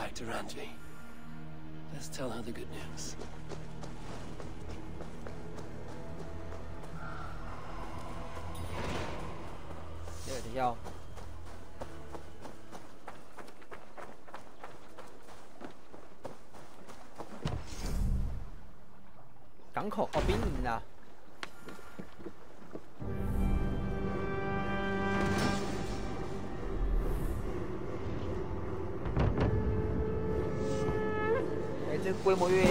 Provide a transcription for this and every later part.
back to Randvi. Let's tell her the good news. 等一下哦。港口哦，兵营啊。这规模越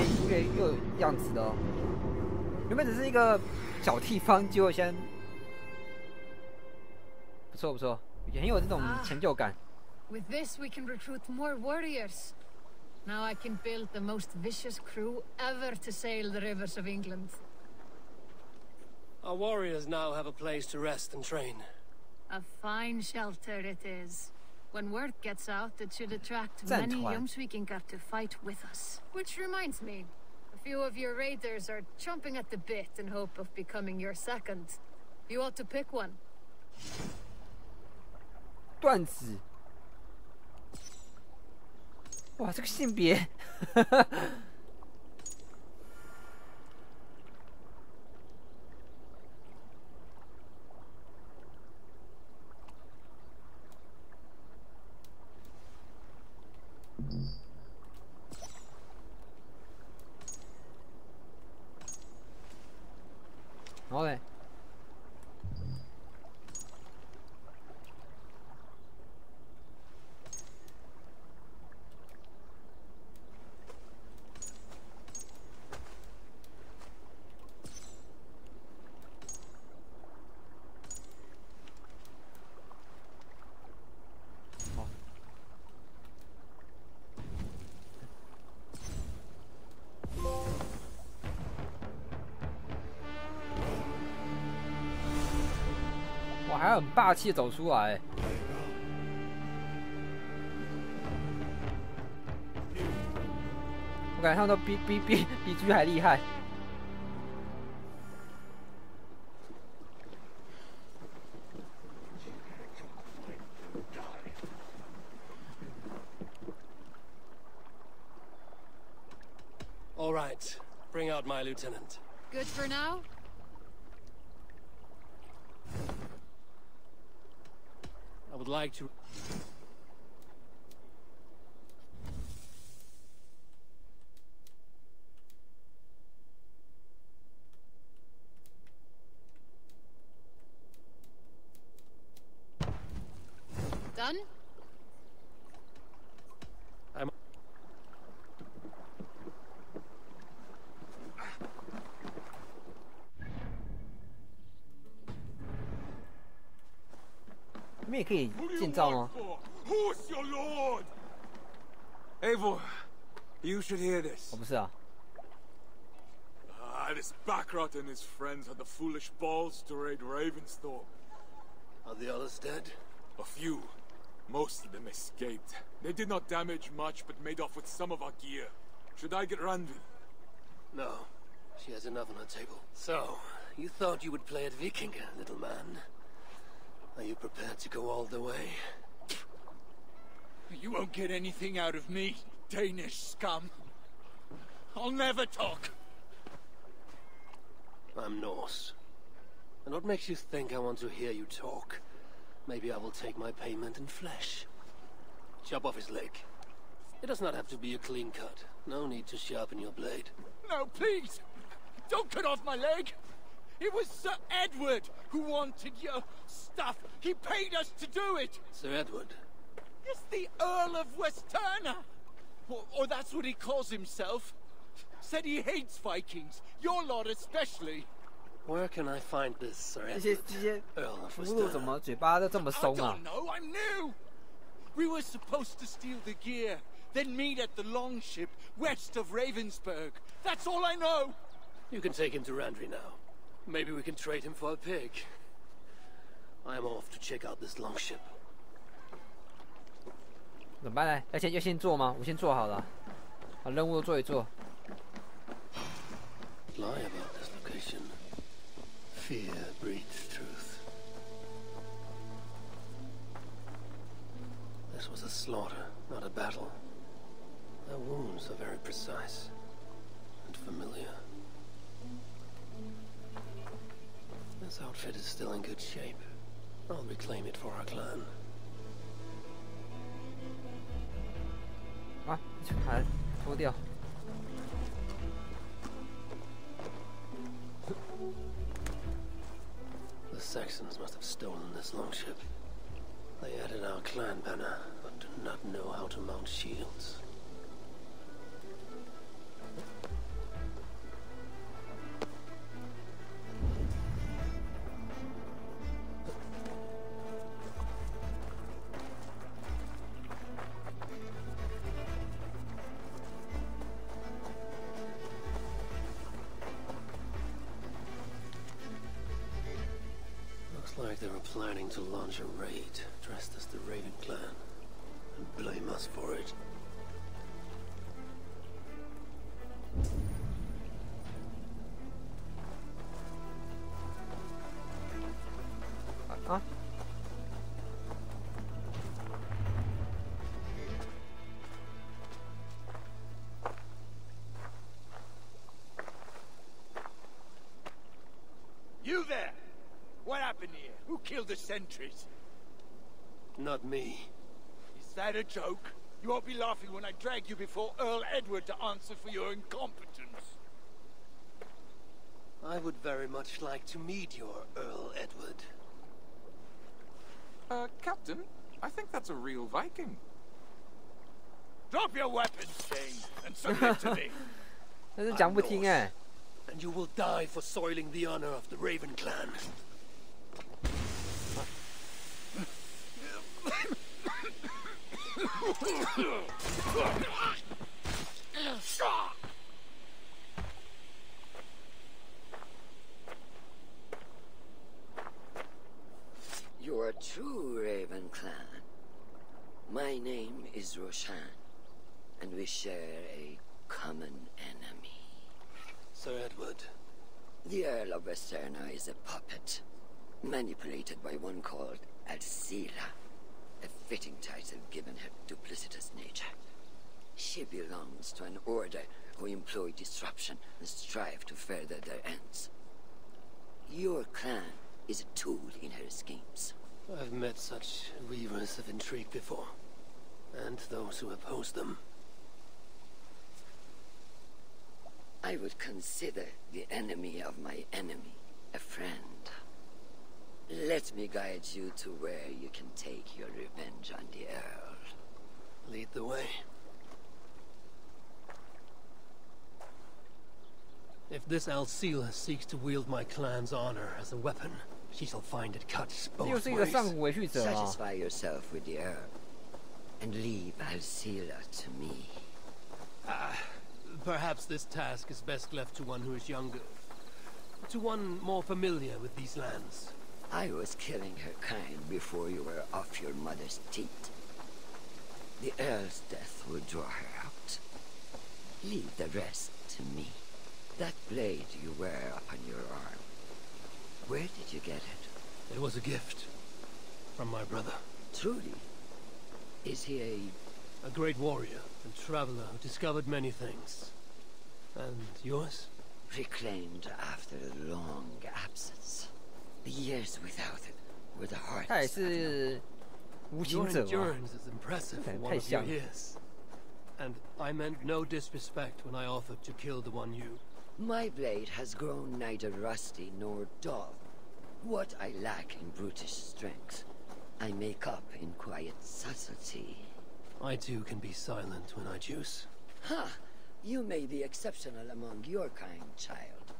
有样子的哦。原本只是一个小地方，结果先不错不错，也很有这种成就感。With this, we can recruit more warriors. Now I can build the most vicious crew ever to sail the rivers of England. Our warriors now have a place to rest and train. A fine shelter it is. When word gets out, it should attract many Jomsvikingar to fight with us. Which reminds me, a few of your raiders are chomping at the bit in hope of becoming your second. You ought to pick one. 段子，哇，这个性别，然后嘞。哇，还很霸气走出来。我感觉他们都比狙还厉害。All right, bring out my lieutenant. Good for now? I would like to... Done? I'm... 你们也可以建造吗？ Who's your lord? Eivor, you should hear this. 哦，不是啊。 This Baccarat and his friends had the foolish balls to raid Ravensthorpe. Are the others dead? A few. Most of them escaped. They did not damage much, but made off with some of our gear. Should I get Randvi? No. She has enough on her table. So, you thought you would play at Vikinga, little man. Are you prepared to go all the way? You won't get anything out of me, Danish scum. I'll never talk. I'm Norse. And what makes you think I want to hear you talk? Maybe I will take my payment in flesh. Chop off his leg. It does not have to be a clean cut. No need to sharpen your blade. No, please! Don't cut off my leg! It was Sir Edward who wanted your stuff. He paid us to do it! Sir Edward? Yes, the Earl of Westerna! Or that's what he calls himself. Said he hates Vikings. Your lot especially. Where can I find this, Sir 这些 Edward? Earl of 俘虏怎 Westerna. 么嘴巴都这么 I 松啊 don't？ know, I'm new! We were supposed to steal the gear, then meet at the longship west of Ravensburg. That's all I know! You can take him to Randvi now. Maybe we can trade him for a pig. I am off to check out this longship. 怎么办呢？要先做吗？我先做好了，把任务都做一做。 Lie about this location. Fear breeds truth. This was a slaughter, not a battle. Their wounds are very precise and familiar. This outfit is still in good shape. I'll reclaim it for our clan. 啊，把它脱掉。The Saxons must have stolen this longship. They added our clan banner, but do not know how to mount shields. Like they were planning to launch a raid dressed as the Raven clan and blame us for it. You there! What happened here? Who killed the sentries? Not me. Is that a joke? You won't be laughing when I drag you before Earl Edward to answer for your incompetence. I would very much like to meet your Earl Edward. Captain, I think that's a real Viking. Drop your weapons, Shane, and submit to me. 但是讲不听哎。 And you will die for soiling the honor of the Raven clan. You are a true Raven clan. My name is Roshan, and we share a common enemy. Sir Edward. The Earl of Westerna is a puppet, manipulated by one called Alcila, a fitting title given her duplicitous nature. She belongs to an order who employ disruption and strive to further their ends. Your clan is a tool in her schemes. I've met such weavers of intrigue before, and those who oppose them. I would consider the enemy of my enemy a friend. Let me guide you to where you can take your revenge on the Earl. Lead the way. If this Alcila seeks to wield my clan's honor as a weapon, she shall find it cuts 这又 both 是一个 ways. 上古维续者啊。 Satisfy yourself with the Earl, and leave Alcila to me. Perhaps this task is best left to one who is younger. To one more familiar with these lands. I was killing her kind before you were off your mother's teat. The Earl's death will draw her out. Leave the rest to me. That blade you wear upon your arm, where did you get it? It was a gift from my brother. Truly? Is he A great warrior and traveler who discovered many things. And yours? reclaimed after a long absence? The years without it were the 他也 hardest. 是无 Your 情者嘛。 endurance is impressive for one of your years. And I meant no disrespect when I offered to kill the one you... My blade has grown neither rusty nor dull. What I lack in brutish strength, I make up in quiet subtlety. I too can be silent when I choose. Ha! You may be exceptional among your kind, child.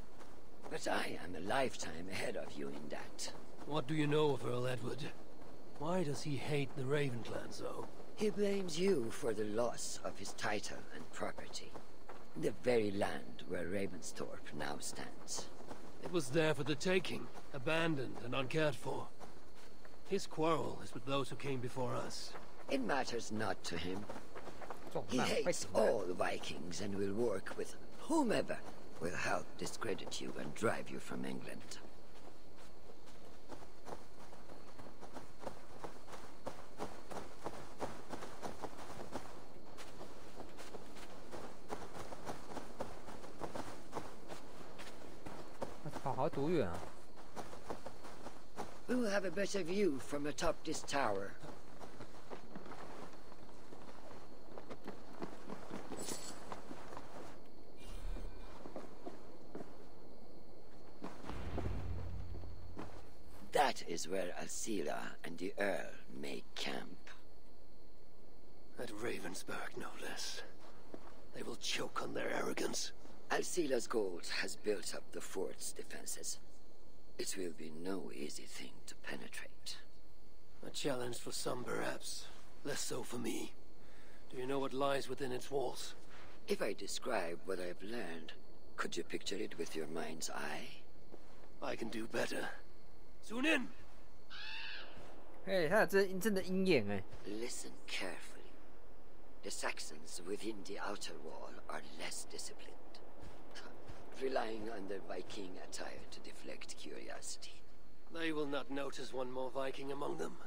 But I am a lifetime ahead of you in that. What do you know of Earl Edward? Why does he hate the Raven clan so? He blames you for the loss of his title and property. The very land where Ravensthorpe now stands. It was there for the taking, abandoned and uncared for. His quarrel is with those who came before us. It matters not to him. 重 He 难会 hates 死的。 all Vikings and will work with whomever will help discredit you and drive you from England. 要多远啊 We will have a better view from atop this tower. That is where Alcila and the Earl make camp. At Ravensburg, no less. They will choke on their arrogance. Alcila's gold has built up the fort's defenses. It will be no easy thing to penetrate. A challenge for some, perhaps. Less so for me. Do you know what lies within its walls? If I describe what I've learned, could you picture it with your mind's eye? I can do better. Tune in! 哎，他有真的鹰眼哎。Listen carefully. The Saxons within the outer wall are less disciplined, relying on their Viking attire to deflect curiosity. They will not notice one more Viking among them.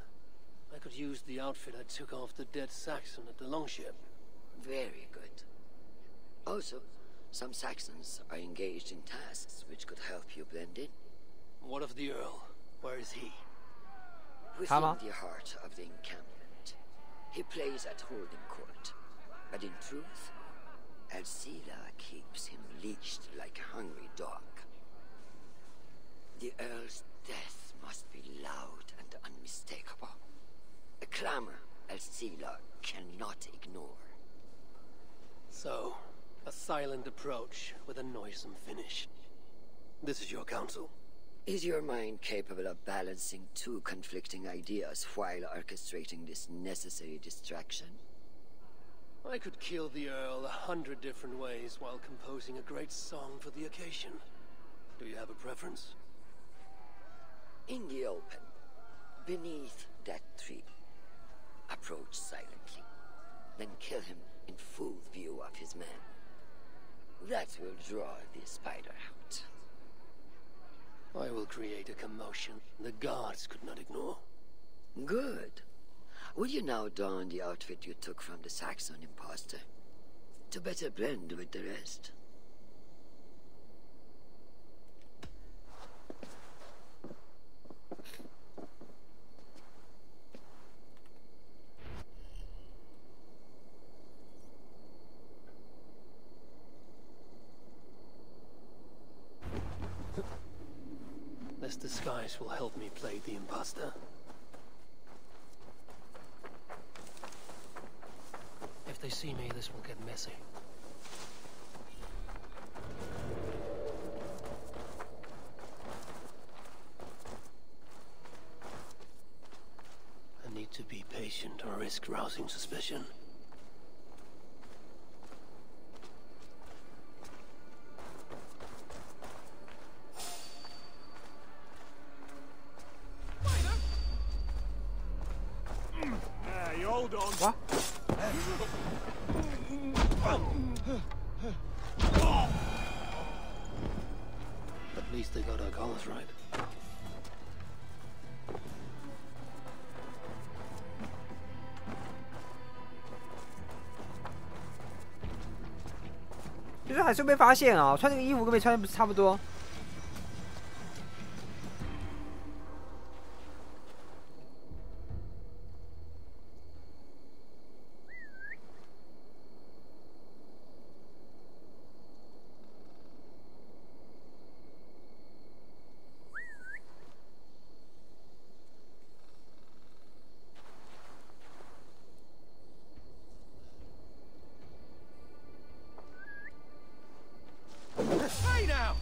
I could use the outfit I took off the dead Saxon at the longship. Very good. Also, some Saxons are engaged in tasks which could help you blend in. What of the Earl? Where is he? Within the heart of the encampment. He plays at holding court. But in truth, Alcila keeps him leashed like a hungry dog. The Earl's death must be loud and unmistakable. A clamor Alcila cannot ignore. So, a silent approach with a noisome finish. This is your counsel. Is your mind capable of balancing two conflicting ideas while orchestrating this necessary distraction? I could kill the Earl 100 different ways while composing a great song for the occasion. Do you have a preference? In the open, beneath that tree. Approach silently, then kill him in full view of his men. That will draw the spider out. I will create a commotion the guards could not ignore. Good. Will you now don the outfit you took from the Saxon imposter? To better blend with the rest. This disguise will help me play the imposter. If they see me, this will get messy. I need to be patient or risk rousing suspicion. Hold on. What? At least they got our colors right. 就是还是被发现啊！穿这个衣服跟没穿不是差不多。Hey now!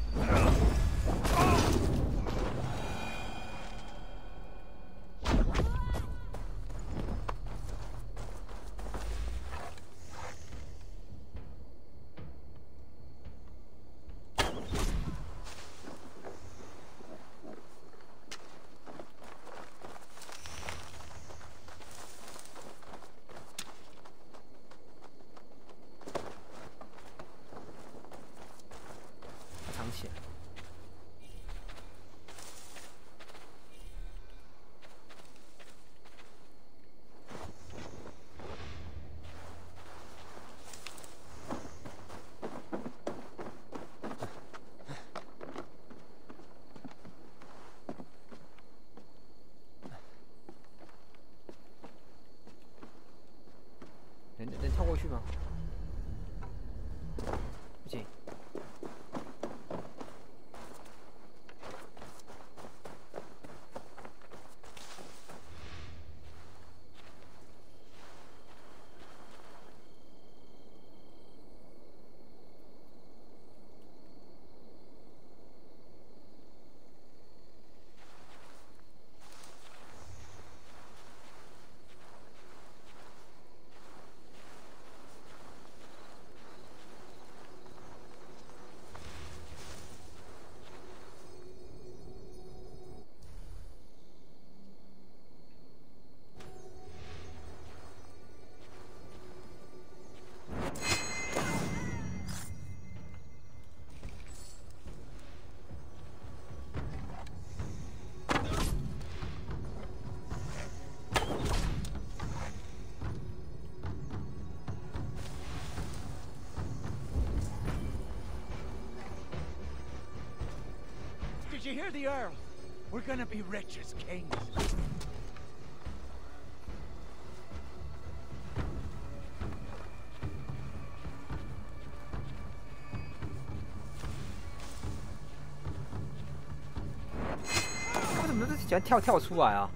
能跳过去吗？不行。Did you hear the Earl? We're gonna be rich as kings. 为什么都喜欢跳出来啊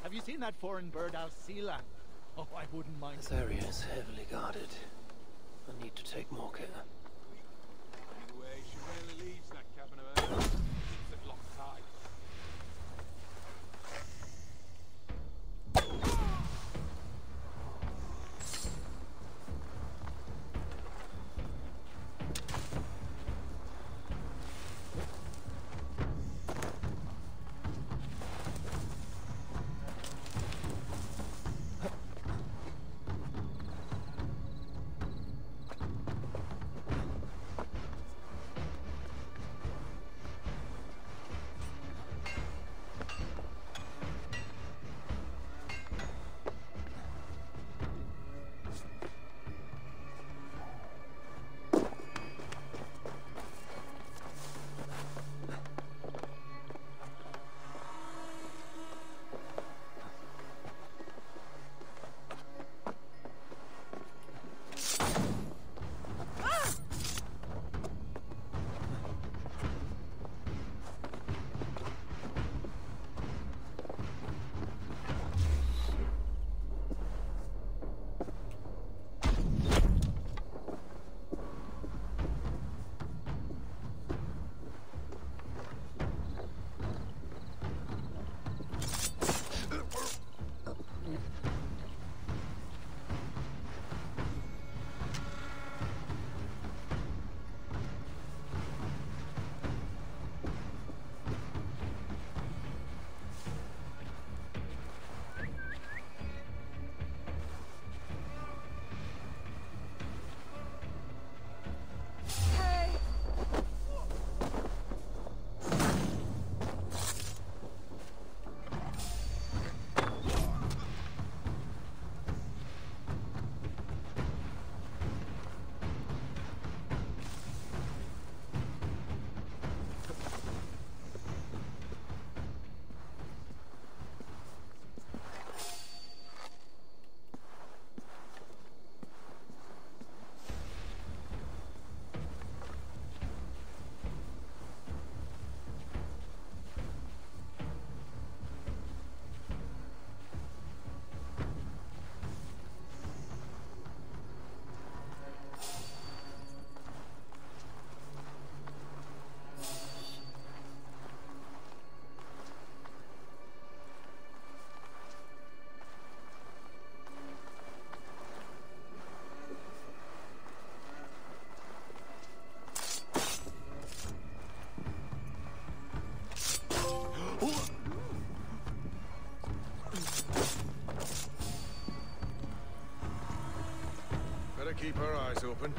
？Have you seen that foreign bird, Alcila? Oh, I wouldn't mind. This area is heavily guarded. I need to take more care. Anyway, she rarely leaves that cabin of hers. Keeps it locked tight. keep our eyes open.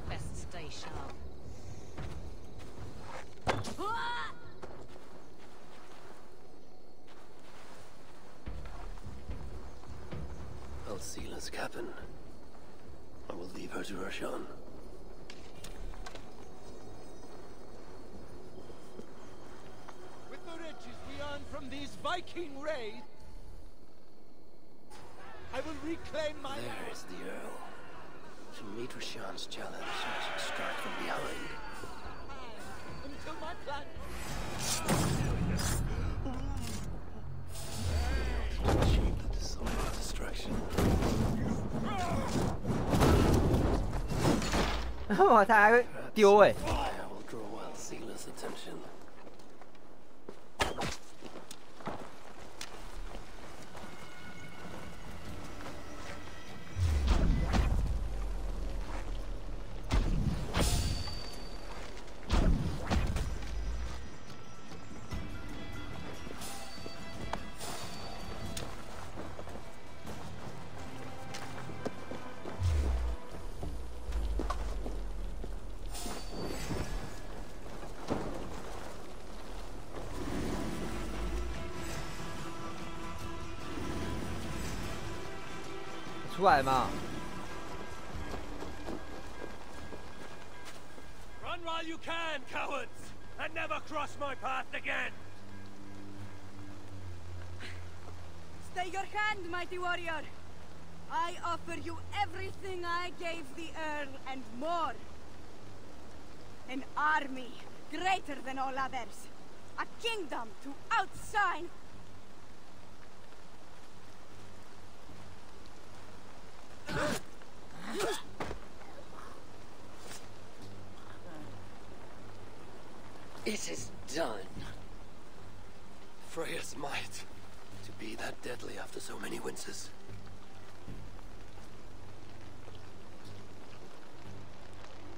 Best stay sharp. Alcila's cabin. I will leave her to Roshan. With the riches we earn from these Viking raids, I will reclaim my... There is the Earl. To meet Roshan's challenge, I should strike from behind. Until my plan... To achieve the dishonor destruction. 哇，他还会丢哎！ Fire will draw Alcila's attention. 出来嘛！ Run while you can, cowards, and never cross my path again. Stay your hand, mighty warrior. I offer you everything I gave the Earl and more. An army greater than all others. A kingdom to outshine. It is done. Freya's might. To be that deadly after so many winters.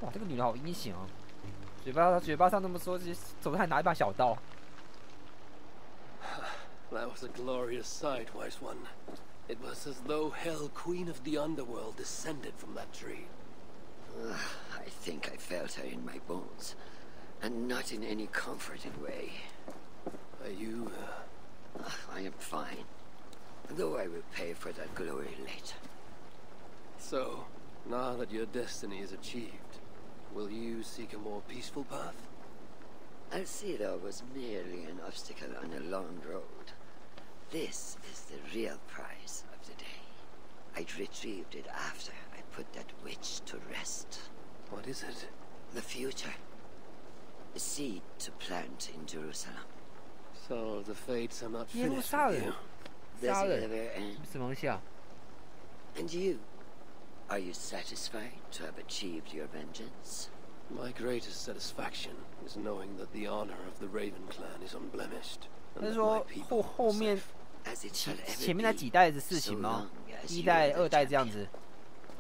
哇，这个女的好阴险哦！嘴巴上那么说，其实手上还拿一把小刀。 That was a glorious sight, wise one. It was as though Hell, queen of the underworld, descended from that tree. I think I felt her in my bones, and not in any comforting way. Are you, I am fine, though I will pay for that glory later. So, now that your destiny is achieved, will you seek a more peaceful path? Alcida was merely an obstacle on a long road. This is the real prize of the day. I retrieved it after I put that witch to rest. What is it? The future. A seed to plant in Jerusalem. So the fates are not 耶路 finished 撒 with 冷 you. ，Does 杀 it 人 ever end? 什么东西啊？ And you? Are you satisfied to have achieved your vengeance? My greatest satisfaction is knowing that the honor of the Raven clan is unblemished. 他 And 是 that my 说 people 后 are 面 safe. As it shall ever 前面那 be, 几代的事情 so 吗？ long as 一 you 代、 are the 二代这样 champion. 子。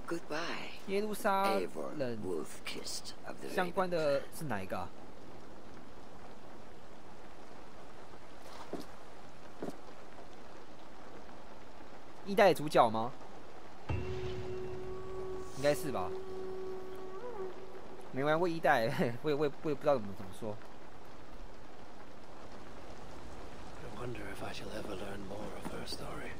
Goodbye, 耶路撒 Eivor 冷 Wolf-Kissed of the 相 Raven 关的是哪一个啊？一代主角吗？应该是吧。没玩过一代，我也不知道怎么说。 I wonder if I shall ever learn more of her story.